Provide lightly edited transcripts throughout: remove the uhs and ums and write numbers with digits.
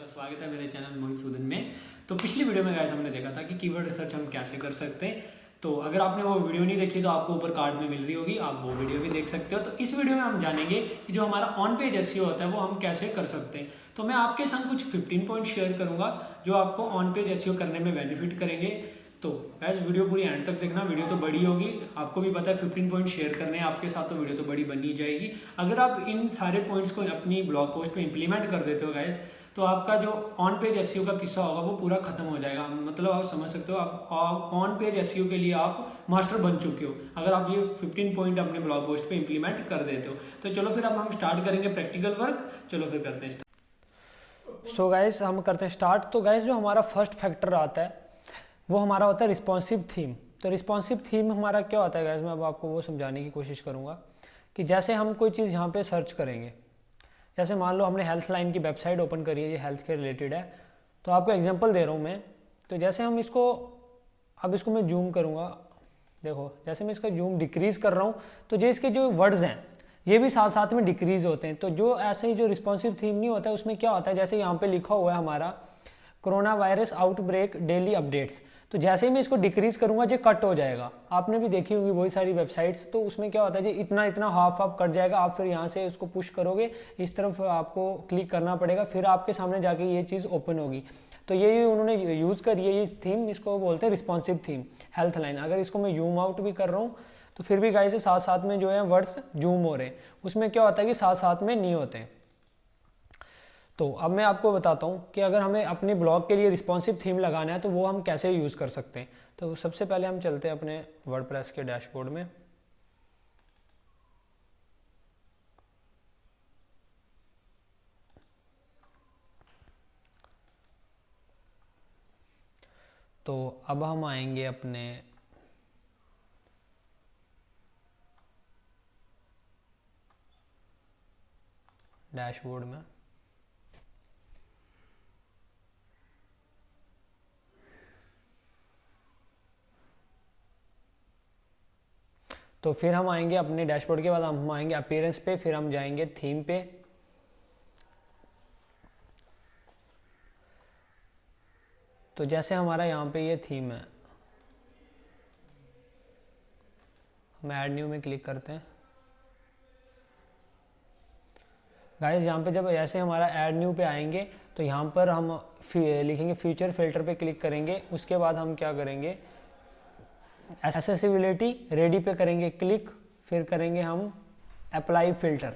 आपका स्वागत है मेरे चैनल मोहित सूदन में। तो पिछली वीडियो में गाइस हमने देखा था कि कीवर्ड रिसर्च हम कैसे कर सकते हैं। तो अगर आपने वो वीडियो नहीं देखी तो आपको ऊपर कार्ड में मिल रही होगी, आप वो वीडियो भी देख सकते हो। तो इस वीडियो में हम जानेंगे कि जो हमारा ऑन पेज एसईओ होता है वो हम कैसे कर सकते हैं। तो मैं आपके संग कुछ 15 पॉइंट शेयर करूंगा जो आपको ऑन पेज एसईओ करने में बेनिफिट करेंगे। तो गाइस वीडियो पूरी एंड तक देखना, वीडियो तो बड़ी होगी, आपको भी पता है 15 पॉइंट शेयर करने हैं आपके साथ, तो वीडियो तो बड़ी बनी जाएगी। अगर आप इन सारे पॉइंट्स को अपनी ब्लॉग पोस्ट पे इंप्लीमेंट कर देते हो गाइस, तो आपका जो ऑन पेज एसईओ का किस्सा होगा वो पूरा खत्म हो जाएगा। मतलब आप समझ सकते हो, आप ऑन पेज एसईओ के लिए आप मास्टर बन चुके हो अगर आप ये 15 पॉइंट अपने ब्लॉग पोस्ट पे इंप्लीमेंट कर देते हो। तो चलो फिर अब हम स्टार्ट करेंगे प्रैक्टिकल वर्क। चलो फिर करते हैं। सो गाइस हम करते हैं स्टार्ट। तो गाइस जो हमारा फर्स्ट फैक्टर आता है वो हमारा होता है रिस्पॉन्सिव थीम। तो रिस्पॉन्सिव थीम हमारा क्या होता है गाइस, मैं अब आपको वो समझाने की कोशिश करूँगा कि जैसे हम कोई चीज़ यहाँ पे सर्च करेंगे, जैसे मान लो हमने हेल्थ लाइन की वेबसाइट ओपन करी है, ये हेल्थ के रिलेटेड है। तो आपको एग्जांपल दे रहा हूँ मैं। तो जैसे हम इसको, अब इसको मैं जूम करूँगा, देखो जैसे मैं इसका जूम डिक्रीज़ कर रहा हूँ तो जो इसके जो वर्ड्स हैं ये भी साथ साथ में डिक्रीज़ होते हैं। तो जो ऐसे ही जो रिस्पॉन्सिव थीम नहीं होता है उसमें क्या होता है, जैसे यहाँ पर लिखा हुआ है हमारा corona virus outbreak daily updates, तो जैसे ही मैं इसको डिक्रीज़ करूँगा ये कट हो जाएगा। आपने भी देखी होंगी बहुत सारी वेबसाइट्स, तो उसमें क्या होता है जी इतना इतना हाफ कट जाएगा। आप फिर यहाँ से उसको पुश करोगे, इस तरफ आपको क्लिक करना पड़ेगा, फिर आपके सामने जाके ये चीज़ ओपन होगी। तो ये उन्होंने यूज़ करी है ये थीम, इसको बोलते हैं रिस्पॉन्सिव थीम हेल्थ लाइन। अगर इसको मैं जूम आउट भी कर रहा हूँ तो फिर भी गाइस से साथ साथ में जो है वर्ड्स जूम हो रहे हैं, उसमें क्या होता है कि साथ साथ में नहीं होते हैं। तो अब मैं आपको बताता हूँ कि अगर हमें अपने ब्लॉग के लिए रिस्पॉन्सिव थीम लगाना है तो वो हम कैसे यूज़ कर सकते हैं। तो सबसे पहले हम चलते हैं अपने वर्डप्रेस के डैशबोर्ड में। तो अब हम आएंगे अपने डैशबोर्ड में। तो फिर हम आएंगे अपने डैशबोर्ड के बाद हम आएंगे अपीयरेंस पे, फिर हम जाएंगे थीम पे। तो जैसे हमारा यहाँ पे ये थीम है, हम ऐड न्यू में क्लिक करते हैं गाइस। यहाँ पे जब ऐसे हमारा ऐड न्यू पे आएंगे तो यहाँ पर हम लिखेंगे फीचर फिल्टर पे क्लिक करेंगे। उसके बाद हम क्या करेंगे, एक्सेसिबिलिटी रेडी पे करेंगे क्लिक, फिर करेंगे हम अप्लाई फिल्टर।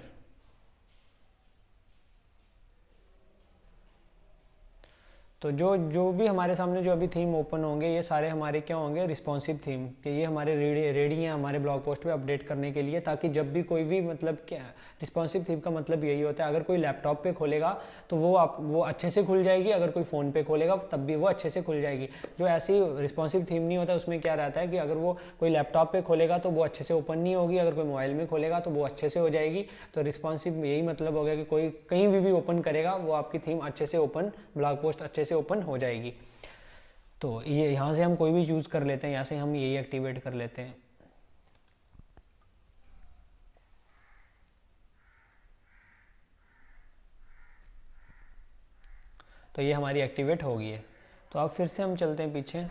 तो जो भी हमारे सामने जो अभी थीम ओपन होंगे ये सारे हमारे क्या होंगे, रिस्पॉन्सिव थीम कि ये हमारे रेडी हैं हमारे ब्लॉग पोस्ट पे अपडेट करने के लिए, ताकि जब भी कोई भी मतलब क्या रिस्पॉन्सिव थीम का मतलब यही होता है, अगर कोई लैपटॉप पे खोलेगा तो वो अच्छे से खुल जाएगी, अगर कोई फ़ोन पे खोलेगा तब भी वो अच्छे से खुल जाएगी। जो ऐसी रिस्पॉन्सिव थीम नहीं होता उसमें क्या रहता है कि अगर वो कोई लैपटॉप पर खोलेगा तो वो अच्छे से ओपन नहीं होगी, अगर कोई मोबाइल में खोलेगा तो वो अच्छे से हो जाएगी। तो रिस्पॉन्सिव यही मतलब हो गया कि कोई कहीं भी ओपन करेगा वो आपकी थीम अच्छे से ओपन, ब्लॉग पोस्ट अच्छे से ओपन हो जाएगी। तो ये यहाँ से हम कोई भी यूज़ कर लेते हैं, यहाँ से हम यही एक्टिवेट कर लेते हैं। तो ये हमारी एक्टिवेट हो गई है। तो अब फिर से हम चलते हैं पीछे।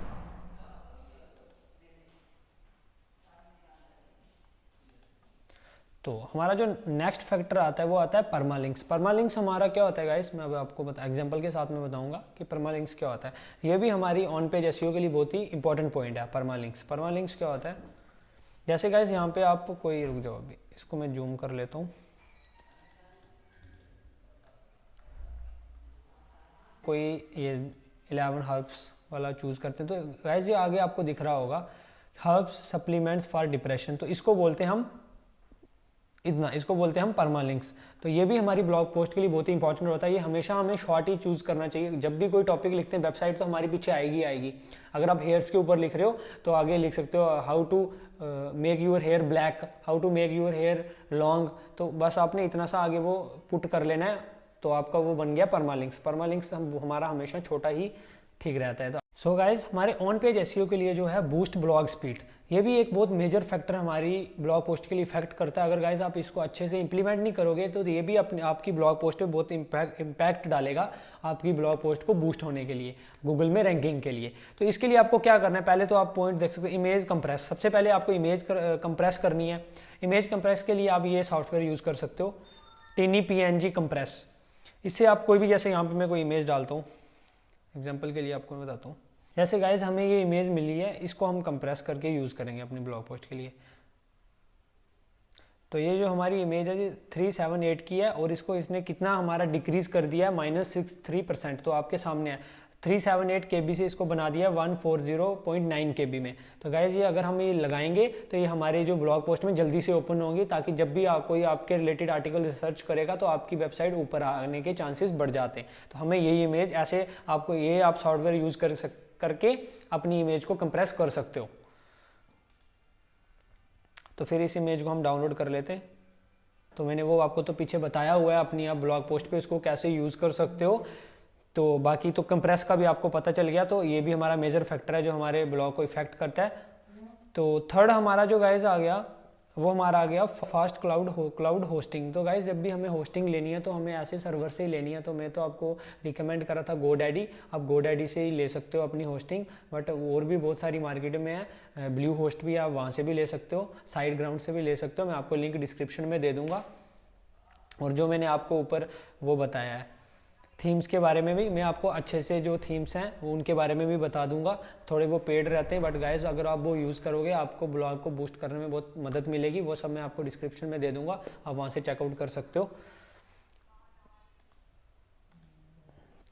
तो हमारा जो नेक्स्ट फैक्टर आता है वो आता है परमालिंक्स। परमालिंक्स हमारा क्या होता है गाइस, मैं अब आपको एग्जांपल के साथ में बताऊंगा कि परमालिंक्स क्या होता है। ये भी हमारी ऑन पेज एसईओ के लिए बहुत ही इंपॉर्टेंट पॉइंट है। परमालिंक्स क्या होता है, जैसे गाइस यहाँ पे आप कोई, रुक जाओ अभी इसको मैं जूम कर लेता हूँ, कोई ये 11 हर्ब्स वाला चूज़ करते हैं। तो गाइस ये आगे आपको दिख रहा होगा हर्ब्स सप्लीमेंट्स फॉर डिप्रेशन, तो इसको बोलते हैं हम इसको बोलते हैं हम परमालिंक्स। तो ये भी हमारी ब्लॉग पोस्ट के लिए बहुत ही इंपॉर्टेंट होता है। ये हमेशा हमें शॉर्ट ही चूज़ करना चाहिए। जब भी कोई टॉपिक लिखते हैं वेबसाइट तो हमारे पीछे आएगी। अगर आप हेयर्स के ऊपर लिख रहे हो तो आगे लिख सकते हो how to make your hair black, how to make your hair long. तो बस आपने इतना सा आगे वो पुट कर लेना है तो आपका वो बन गया परमालिंक्स। परमालिंक्स हमारा हमेशा छोटा ही ठीक रहता है। सो गाइज हमारे ऑन पेज एसईओ के लिए जो है बूस्ट ब्लॉग स्पीड, ये भी एक बहुत मेजर फैक्टर हमारी ब्लॉग पोस्ट के लिए इफेक्ट करता है। अगर गाइज आप इसको अच्छे से इंप्लीमेंट नहीं करोगे तो ये भी अपने आपकी ब्लॉग पोस्ट पे बहुत इम्पैक्ट डालेगा आपकी ब्लॉग पोस्ट को बूस्ट होने के लिए, गूगल में रैंकिंग के लिए। तो इसके लिए आपको क्या करना है, पहले तो आप पॉइंट देख सकते हो, इमेज कंप्रेस। सबसे पहले आपको इमेज कंप्रेस करनी है। इमेज कंप्रेस के लिए आप ये सॉफ्टवेयर यूज़ कर सकते हो, टिनी PNG कंप्रेस। इससे आप कोई भी, जैसे यहाँ पर मैं कोई इमेज डालता हूँ, एग्जाम्पल के लिए आपको मैं बताता हूँ, जैसे गाइज हमें ये इमेज मिली है, इसको हम कंप्रेस करके यूज़ करेंगे अपनी ब्लॉग पोस्ट के लिए। तो ये जो हमारी इमेज है ये 378 की है और इसको इसने कितना हमारा डिक्रीज कर दिया है, -63%। तो आपके सामने है 378 KB से इसको बना दिया 140.9 KB में। तो गाइज ये अगर हम ये लगाएंगे तो ये हमारे जो ब्लॉग पोस्ट में जल्दी से ओपन होंगी, ताकि जब भी कोई आपके रिलेटेड आर्टिकल रिसर्च करेगा तो आपकी वेबसाइट ऊपर आने के चांसेस बढ़ जाते हैं। तो हमें यही इमेज ऐसे आपको ये आप सॉफ्टवेयर यूज़ करके अपनी इमेज को कंप्रेस कर सकते हो। तो फिर इस इमेज को हम डाउनलोड कर लेते हैं। तो मैंने वो आपको तो पीछे बताया हुआ है अपनी आप ब्लॉग पोस्ट पे इसको कैसे यूज़ कर सकते हो। तो बाकी तो कंप्रेस का भी आपको पता चल गया। तो ये भी हमारा मेजर फैक्टर है जो हमारे ब्लॉग को इफेक्ट करता है। तो थर्ड हमारा जो गाइज आ गया वो हमारा आ गया फास्ट क्लाउड होस्टिंग। तो गाइज जब भी हमें होस्टिंग लेनी है तो हमें ऐसे सर्वर से ही लेनी है। तो मैं तो आपको रिकमेंड करा था GoDaddy, आप GoDaddy से ही ले सकते हो अपनी होस्टिंग, बट और भी बहुत सारी मार्केट में है। ब्लू होस्ट भी आप वहाँ से भी ले सकते हो, साइड ग्राउंड से भी ले सकते हो। मैं आपको लिंक डिस्क्रिप्शन में दे दूँगा। और जो मैंने आपको ऊपर वो बताया है थीम्स के बारे में भी, मैं आपको अच्छे से जो थीम्स हैं वो उनके बारे में भी बता दूंगा। थोड़े वो पेड रहते हैं, बट गाइस अगर आप वो यूज़ करोगे आपको ब्लॉग को बूस्ट करने में बहुत मदद मिलेगी। वो सब मैं आपको डिस्क्रिप्शन में दे दूंगा, आप वहाँ से चेकआउट कर सकते हो।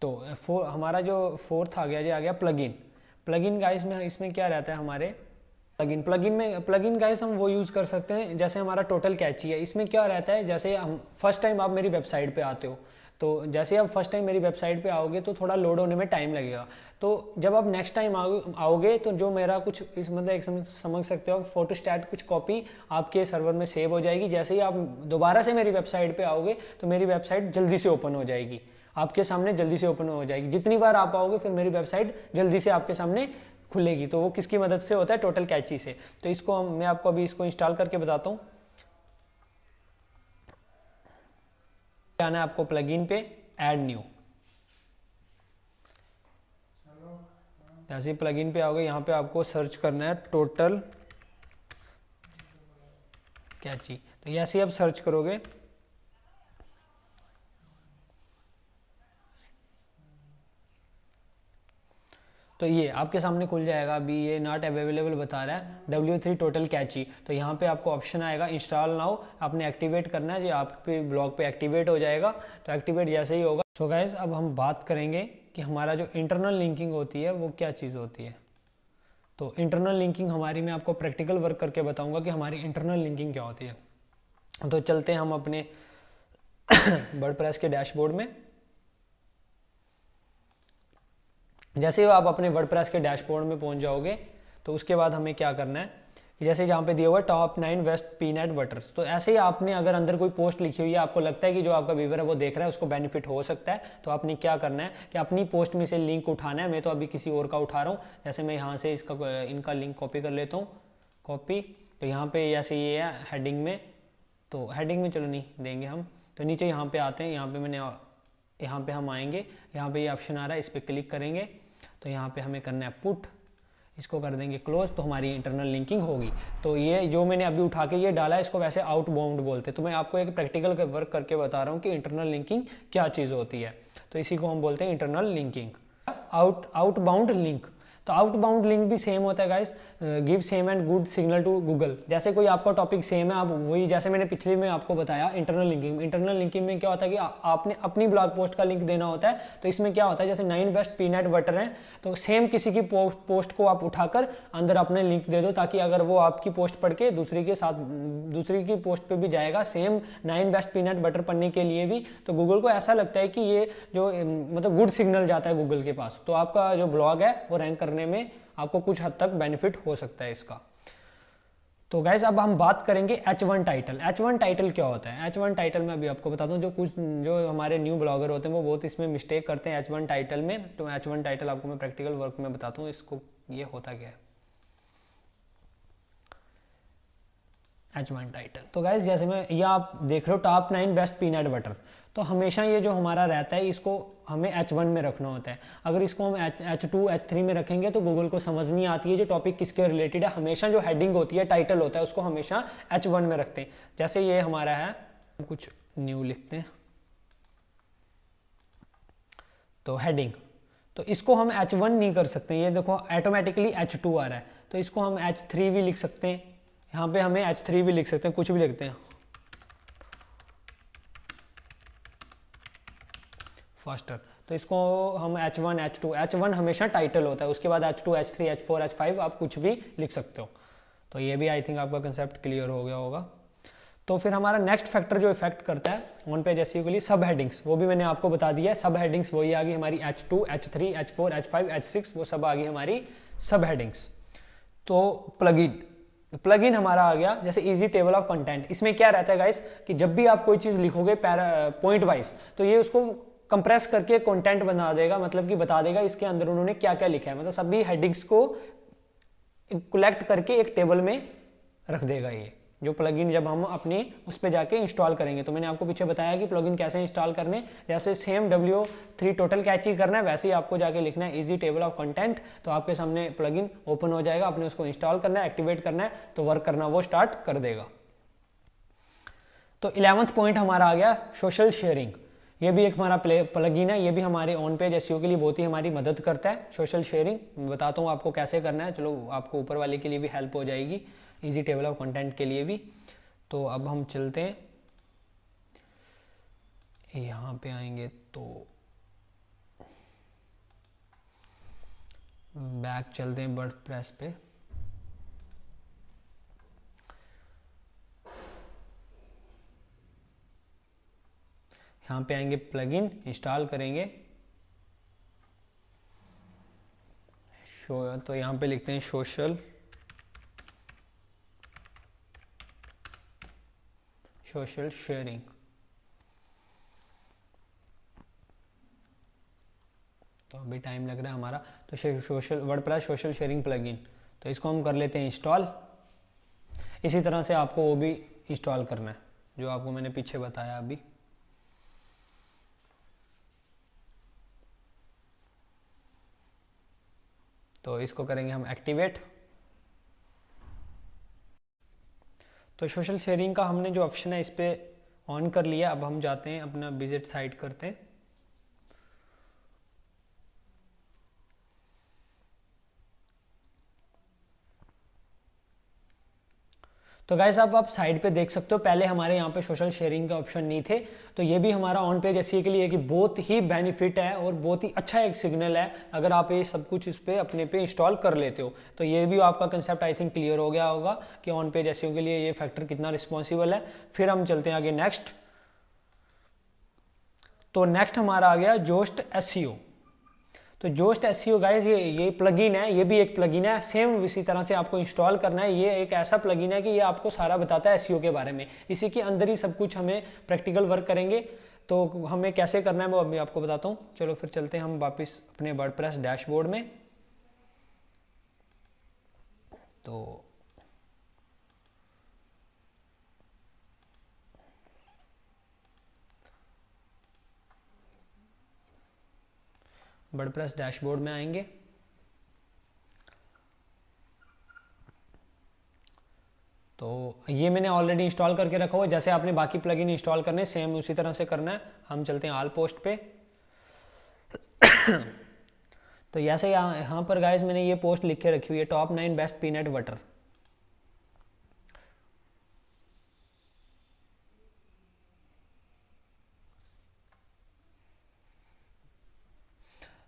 तो हमारा जो फोर्थ आ गया प्लगइन गाइस में इसमें क्या रहता है हमारे प्लगइन गाइस हम वो यूज़ कर सकते हैं। जैसे हमारा टोटल कैची है, इसमें क्या रहता है, जैसे हम फर्स्ट टाइम आप मेरी वेबसाइट पे आते हो, तो जैसे आप फर्स्ट टाइम मेरी वेबसाइट पे आओगे तो थोड़ा लोड होने में टाइम लगेगा। तो जब आप नेक्स्ट टाइम आओगे तो जो मेरा कुछ इस मतलब एक समझ सकते हो आप, फोटोस्टैट कुछ कॉपी आपके सर्वर में सेव हो जाएगी। जैसे ही आप दोबारा से मेरी वेबसाइट पे आओगे तो मेरी वेबसाइट जल्दी से ओपन हो जाएगी, आपके सामने जल्दी से ओपन हो जाएगी। जितनी बार आप आओगे फिर मेरी वेबसाइट जल्दी से आपके सामने खुलेगी। तो वो किसकी मदद से होता है, टोटल कैची से। तो इसको मैं आपको अभी इसको इंस्टॉल करके बताता हूँ। आना है आपको प्लगइन पे, ऐड न्यू। जैसे प्लगइन पे आओगे यहाँ पे आपको सर्च करना है टोटल कैची। तो जैसे आप सर्च करोगे तो ये आपके सामने खुल जाएगा। अभी ये नॉट अवेलेबल बता रहा है, W3 टोटल कैची। तो यहाँ पे आपको ऑप्शन आएगा इंस्टॉल नाउ, आपने एक्टिवेट करना है, जो आपके ब्लॉग पे एक्टिवेट हो जाएगा। तो एक्टिवेट जैसे ही होगा। सो गाइज अब हम बात करेंगे कि हमारा जो इंटरनल लिंकिंग होती है वो क्या चीज़ होती है। तो इंटरनल लिंकिंग हमारी, मैं आपको प्रैक्टिकल वर्क करके बताऊँगा कि हमारी इंटरनल लिंकिंग क्या होती है। तो चलते हैं हम अपने वर्डप्रेस के डैशबोर्ड में। जैसे ही आप अपने वर्डप्रेस के डैशबोर्ड में पहुंच जाओगे तो उसके बाद हमें क्या करना है कि जैसे जहाँ पे दिया हुआ है टॉप 9 बेस्ट पीनट बटर्स, तो ऐसे ही आपने अगर अंदर कोई पोस्ट लिखी हुई है, आपको लगता है कि जो आपका व्यूअर है वो देख रहा है उसको बेनिफिट हो सकता है, तो आपने क्या करना है कि अपनी पोस्ट में से लिंक उठाना है। मैं तो अभी किसी और का उठा रहा हूँ। जैसे मैं यहाँ से इनका लिंक कॉपी कर लेता हूँ, कॉपी। तो यहाँ पे जैसे ये है हेडिंग में, तो हेडिंग में चलो नहीं देंगे हम, तो नीचे यहाँ पे आते हैं। यहाँ पे हम आएंगे, यहाँ पे ये ऑप्शन आ रहा है, इस पर क्लिक करेंगे। तो यहाँ पे हमें करना है पुट, इसको कर देंगे क्लोज। तो हमारी इंटरनल लिंकिंग होगी। तो ये जो मैंने अभी उठा के ये डाला है, इसको वैसे आउटबाउंड बोलते हैं। तो मैं आपको एक प्रैक्टिकल वर्क करके बता रहा हूँ कि इंटरनल लिंकिंग क्या चीज़ होती है। तो इसी को हम बोलते हैं इंटरनल लिंकिंग। आउटबाउंड लिंक, तो आउटबाउंड लिंक भी सेम होता है guys, give same and good signal to Google. जैसे कोई आपका टॉपिक सेम है, आप वही जैसे मैंने पिछले में आपको बताया इंटरनल लिंकिंग में क्या होता है कि आपने अपनी ब्लॉग पोस्ट का लिंक देना होता है। तो इसमें क्या होता है, जैसे 9 बेस्ट पीनट बटर हैं, तो सेम किसी की पोस्ट को आप उठाकर अंदर अपने लिंक दे दो, ताकि अगर वो आपकी पोस्ट पढ़ के दूसरी की पोस्ट पे भी जाएगा, सेम 9 बेस्ट पीनट बटर पढ़ने के लिए भी। तो गूगल को ऐसा लगता है कि ये जो मतलब गुड सिग्नल जाता है गूगल के पास, तो आपका जो ब्लॉग है वो रैंक करने में आपको कुछ हद तक बेनिफिट हो सकता है इसका। तो गाइज अब हम बात करेंगे H1 टाइटल। H1 टाइटल क्या होता है? H1 टाइटल में अभी आपको बताता हूँ, जो हमारे न्यू ब्लॉगर होते हैं वो बहुत इसमें मिस्टेक करते हैं H1 टाइटल में। तो H1 टाइटल आपको मैं प्रैक्टिकल वर्क में बताता हूँ इसको ये होता क्या है। H1 टाइटल तो गाइज जैसे मैं ये आप देख रहे हो टॉप 9 बेस्ट पीनट बटर, तो हमेशा ये जो हमारा रहता है इसको हमें H1 में रखना होता है। अगर इसको हम H2 H3 में रखेंगे तो गूगल को समझ नहीं आती है जो टॉपिक किसके रिलेटेड है। हमेशा जो हेडिंग होती है, टाइटल होता है, उसको हमेशा H1 में रखते हैं। जैसे ये हमारा है, कुछ न्यू लिखते हैं तो हेडिंग, तो इसको हम H1 नहीं कर सकते। ये देखो ऑटोमेटिकली H2 आ रहा है, तो इसको हम H3 भी लिख सकते हैं। यहाँ पे हमें H3 भी लिख सकते हैं, कुछ भी लिखते हैं फास्टर। तो इसको हम H1 H2, H1 हमेशा टाइटल होता है, उसके बाद H2 H3 H4 H5 आप कुछ भी लिख सकते हो। तो ये भी आई थिंक आपका कंसेप्ट क्लियर हो गया होगा। तो फिर हमारा नेक्स्ट फैक्टर जो इफेक्ट करता है ऑन पेज एसईओ के लिए, सब हेडिंग्स, वो भी मैंने आपको बता दिया है। सब हेडिंग्स वही आ गई हमारी H2 H3 H4 H5 H6, वो सब आ गई हमारी सब हेडिंग्स। तो प्लगइन हमारा आ गया जैसे इजी टेबल ऑफ कंटेंट। इसमें क्या रहता है गाइस कि जब भी आप कोई चीज़ लिखोगे पॉइंट वाइज, तो ये उसको कंप्रेस करके कंटेंट बना देगा, मतलब कि बता देगा इसके अंदर उन्होंने क्या क्या लिखा है। मतलब सभी हेडिंग्स को कलेक्ट करके एक टेबल में रख देगा ये जो प्लगइन जब हम अपने उस पर जाके इंस्टॉल करेंगे। तो मैंने आपको पीछे बताया कि प्लगइन कैसे इंस्टॉल करने, जैसे सेम W3 टोटल कैची करना है वैसे ही आपको जाके लिखना है इजी टेबल ऑफ कंटेंट। तो आपके सामने प्लगइन ओपन हो जाएगा, आपने उसको इंस्टॉल करना है, एक्टिवेट करना है, तो वर्क करना वो स्टार्ट कर देगा। तो 11वां पॉइंट हमारा आ गया सोशल शेयरिंग। ये भी एक हमारा प्लगइन है, ये भी हमारे ऑन पेज एसईओ के लिए बहुत ही हमारी मदद करता है। सोशल शेयरिंग बताता हूँ आपको कैसे करना है, चलो आपको ऊपर वाले के लिए भी हेल्प हो जाएगी, इजी टेबल ऑफ कंटेंट के लिए भी। तो अब हम चलते हैं यहाँ पे आएंगे तो बैक चलते हैं वर्डप्रेस पे। यहाँ पे आएंगे प्लगइन इंस्टॉल करेंगे, तो यहाँ पे लिखते हैं सोशल शेयरिंग। तो अभी टाइम लग रहा है हमारा, तो social WordPress social sharing plugin, तो इसको हम कर लेते हैं इंस्टॉल। इसी तरह से आपको वो भी इंस्टॉल करना है जो आपको मैंने पीछे बताया अभी। तो इसको करेंगे हम एक्टिवेट। तो सोशल शेयरिंग का हमने जो ऑप्शन है इस पर ऑन कर लिया। अब हम जाते हैं अपना विजिट साइट करते हैं। तो गाइस आप साइड पे देख सकते हो, पहले हमारे यहाँ पे सोशल शेयरिंग के ऑप्शन नहीं थे। तो ये भी हमारा ऑन पेज एसईओ के लिए कि बहुत ही बेनिफिट है और बहुत ही अच्छा एक सिग्नल है अगर आप ये सब कुछ इस पे अपने पे इंस्टॉल कर लेते हो। तो ये भी आपका कंसेप्ट आई थिंक क्लियर हो गया होगा कि ऑन पेज एसईओ के लिए ये फैक्टर कितना रिस्पॉन्सिबल है। फिर हम चलते हैं आगे नेक्स्ट। तो नेक्स्ट हमारा आ गया जोस्ट एसईओ। तो जोस्ट एसईओ गाइस ये प्लगइन है, ये भी एक प्लगइन है, सेम इसी तरह से आपको इंस्टॉल करना है। ये एक ऐसा प्लगइन है कि ये आपको सारा बताता है एसईओ के बारे में, इसी के अंदर ही सब कुछ हमें प्रैक्टिकल वर्क करेंगे। तो हमें कैसे करना है वो अभी आपको बताता हूँ। चलो फिर चलते हैं हम वापस अपने वर्डप्रेस डैशबोर्ड में। तो वर्डप्रेस डैशबोर्ड में आएंगे। तो ये मैंने ऑलरेडी इंस्टॉल करके रखा हुआ है, जैसे आपने बाकी प्लगइन इंस्टॉल करने सेम उसी तरह से करना है। हम चलते हैं ऑल पोस्ट पे। तो जैसे यहाँ पर गाइस मैंने ये पोस्ट लिख के रखी हुई है टॉप 9 बेस्ट पीनट बटर।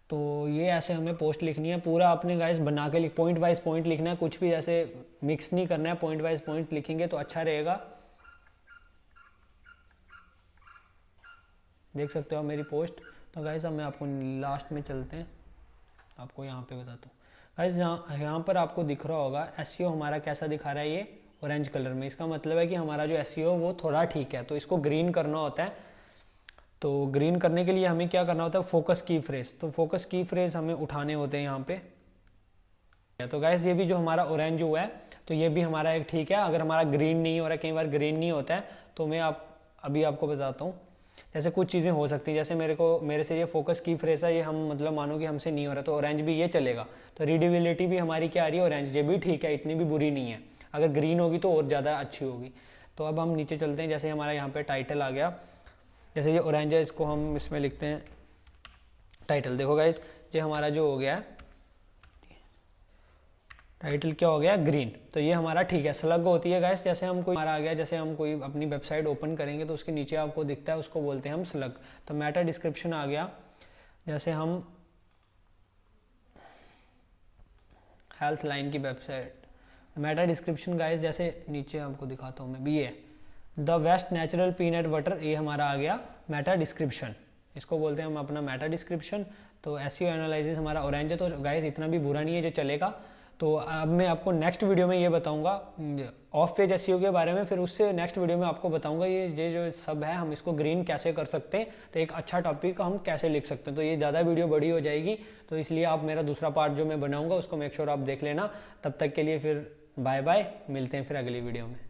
तो ये ऐसे हमें पोस्ट लिखनी है, पूरा अपने गाइस बना के पॉइंट वाइज पॉइंट लिखना है, कुछ भी ऐसे मिक्स नहीं करना है। पॉइंट वाइज पॉइंट लिखेंगे तो अच्छा रहेगा। देख सकते हो मेरी पोस्ट। तो गाइस अब मैं आपको लास्ट में चलते हैं, आपको यहाँ पे बताता हूँ। गाइस यहाँ पर आपको दिख रहा होगा एसईओ हमारा कैसा दिखा रहा है। ये ऑरेंज कलर में, इसका मतलब है कि हमारा जो एसईओ वो थोड़ा ठीक है। तो इसको ग्रीन करना होता है। तो ग्रीन करने के लिए हमें क्या करना होता है, फोकस की फ्रेज। तो फोकस की फ्रेज हमें उठाने होते हैं यहाँ पे। तो गाइस ये भी जो हमारा ऑरेंज हुआ है तो ये भी हमारा एक ठीक है। अगर हमारा ग्रीन नहीं हो रहा है, कई बार ग्रीन नहीं होता है, तो मैं अभी आपको बताता हूँ। जैसे कुछ चीज़ें हो सकती है, जैसे मेरे से ये फोकस की फ्रेज है, ये हम मतलब मानो कि हमसे नहीं हो रहा, तो ऑरेंज भी ये चलेगा। तो रीडेबिलिटी भी हमारी क्या आ रही है, ऑरेंज, ये भी ठीक है, इतनी भी बुरी नहीं है। अगर ग्रीन होगी तो और ज़्यादा अच्छी होगी। तो अब हम नीचे चलते हैं। जैसे हमारा यहाँ पे टाइटल आ गया, जैसे ये ऑरेंज है, इसको हम इसमें लिखते हैं टाइटल। देखो गाइस ये हमारा जो हो गया है टाइटल, क्या हो गया, ग्रीन। तो ये हमारा ठीक है। स्लग होती है गाइस, जैसे हम कोई हमारा आ गया, जैसे हम कोई अपनी वेबसाइट ओपन करेंगे तो उसके नीचे आपको दिखता है, उसको बोलते हैं हम स्लग। तो मेटा डिस्क्रिप्शन आ गया, जैसे हम हेल्थ लाइन की वेबसाइट, मेटा डिस्क्रिप्शन गाइस, जैसे नीचे आपको दिखाता हूँ मैं भी, ये the best natural peanut butter, ये हमारा आ गया मेटा डिस्क्रिप्शन। इसको बोलते हैं हम अपना मेटा डिस्क्रिप्शन। तो एसईओ एनालिसिस हमारा ऑरेंज है, तो गाइस इतना भी बुरा नहीं है, जो चलेगा। तो अब मैं आपको नेक्स्ट वीडियो में ये बताऊंगा ऑफ पेज एसईओ के बारे में। फिर उससे नेक्स्ट वीडियो में आपको बताऊंगा ये जो सब है हम इसको ग्रीन कैसे कर सकते हैं, तो एक अच्छा टॉपिक हम कैसे लिख सकते हैं। तो ये ज़्यादा वीडियो बड़ी हो जाएगी, तो इसलिए आप मेरा दूसरा पार्ट जो मैं बनाऊंगा उसको मेक श्योर आप देख लेना। तब तक के लिए फिर बाय बाय, मिलते हैं फिर अगली वीडियो में।